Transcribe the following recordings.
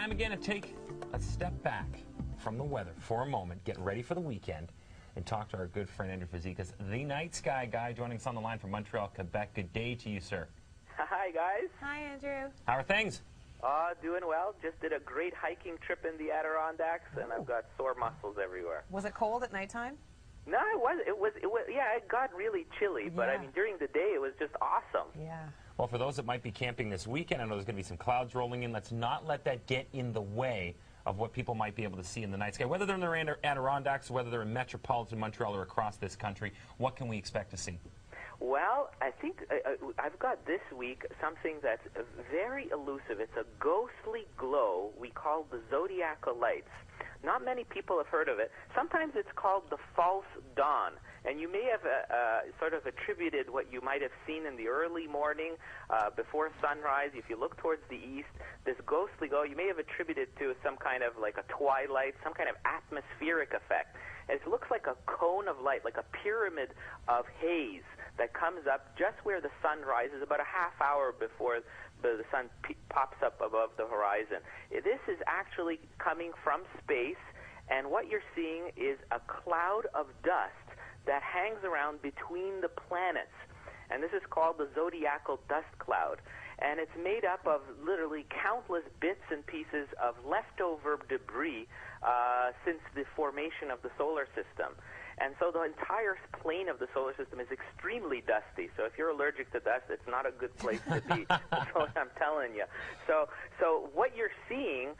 time again to take a step back from the weather for a moment, get ready for the weekend, and talk to our good friend Andrew Fazekas, the night sky guy, joining us on the line from Montreal, Quebec. Good day to you, sir. Hi, guys. Hi, Andrew. How are things? Doing well. Just did a great hiking trip in the Adirondacks, and I've got sore muscles everywhere. Was it cold at nighttime? No, it was. Yeah, it got really chilly, but I mean, during the day, it was just awesome. Yeah. Well, for those that might be camping this weekend, I know there's going to be some clouds rolling in. Let's not let that get in the way of what people might be able to see in the night sky. Whether they're in the Adirondacks, whether they're in metropolitan Montreal or across this country, what can we expect to see? Well, I think I've got this week something that's very elusive. It's a ghostly glow we call the zodiacal lights. Not many people have heard of it. Sometimes it's called the false dawn. And you may have sort of attributed what you might have seen in the early morning before sunrise. If you look towards the east, this ghostly glow, you may have attributed to some kind of like a twilight, some kind of atmospheric effect. And it looks like a cone of light, like a pyramid of haze that comes up just where the sun rises, about a half hour before the sun pops up above the horizon. This is actually coming from space, and what you're seeing is a cloud of dust that hangs around between the planets. And this is called the zodiacal dust cloud. And it's made up of literally countless bits and pieces of leftover debris since the formation of the solar system. And so the entire plane of the solar system is extremely dusty. So if you're allergic to dust, it's not a good place to be. That's what I'm telling you. So what you're seeing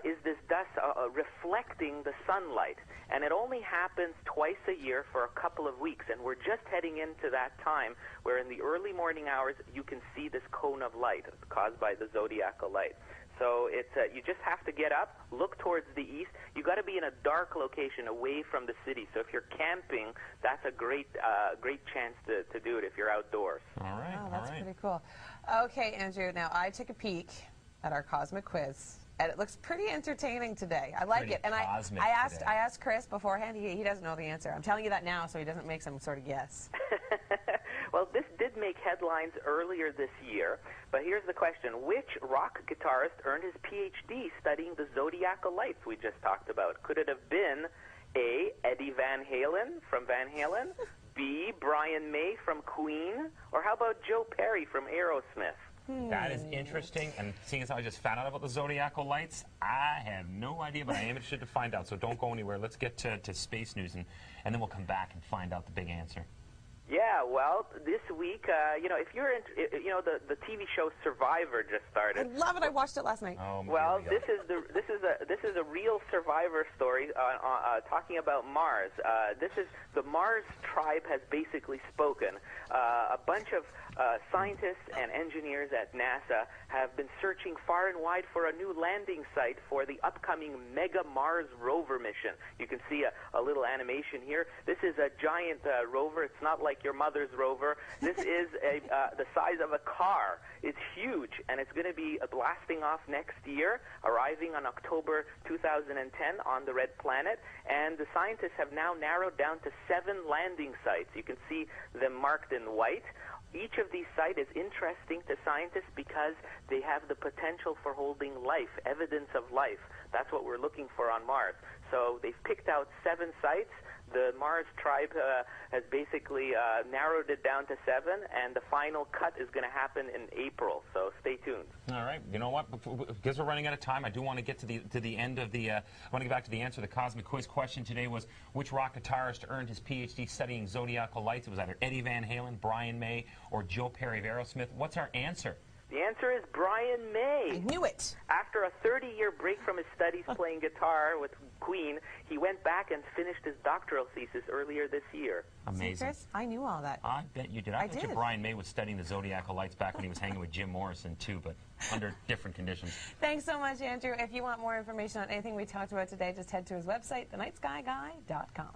is this dust reflecting the sunlight. And it only happens twice a year for a couple of weeks. And we're just heading into that time where in the early morning hours you can see this cone of light caused by the zodiacal light. So it's you just have to get up, look towards the east. You got to be in a dark location away from the city. So if you're camping, that's a great chance to do it if you're outdoors. All right. Oh, that's pretty cool. Okay, Andrew. Now I took a peek at our cosmic quiz, and it looks pretty entertaining today. I like it. And I asked Chris beforehand. He doesn't know the answer. I'm telling you that now, so he doesn't make some sort of guess. Well, this did make headlines earlier this year, but here's the question. Which rock guitarist earned his Ph.D. studying the zodiacal lights we just talked about? Could it have been A, Eddie Van Halen from Van Halen, B, Brian May from Queen, or how about Joe Perry from Aerosmith? That is interesting, and seeing as how I just found out about the zodiacal lights, I have no idea, but I am interested to find out, so don't go anywhere. Let's get to space news, and then we'll come back and find out the big answer. Yeah, well, this week, if you're the TV show Survivor just started. I love it. I watched it last night. Oh, well, this is a real Survivor story talking about Mars. The Mars tribe has basically spoken. A bunch of scientists and engineers at NASA have been searching far and wide for a new landing site for the upcoming Mega Mars rover mission. You can see a little animation here. This is a giant rover. It's not like your mother's rover. This is the size of a car. It's huge, and it's going to be blasting off next year, arriving on October 2010 on the Red Planet. And the scientists have now narrowed down to 7 landing sites. You can see them marked in white. Each of these sites is interesting to scientists because they have the potential for holding life, evidence of life. That's what we're looking for on Mars. So they've picked out 7 sites. The Mars tribe has basically narrowed it down to 7, and the final cut is going to happen in April. So stay tuned. All right. You know what? Because we're running out of time, I do want to get to the end of the. I want to get back to the answer. The cosmic quiz question today was which rock guitarist earned his Ph.D. studying zodiacal lights? It was either Eddie Van Halen, Brian May, or Joe Perry of Aerosmith. What's our answer? The answer is Brian May. I knew it. After a 30-year break from his studies playing guitar with Queen, he went back and finished his doctoral thesis earlier this year. Amazing. See, Chris, I knew all that. I bet you did. I bet you Brian May was studying the zodiacal lights back when he was hanging with Jim Morrison, too, but under different conditions. Thanks so much, Andrew. If you want more information on anything we talked about today, just head to his website, thenightskyguy.com.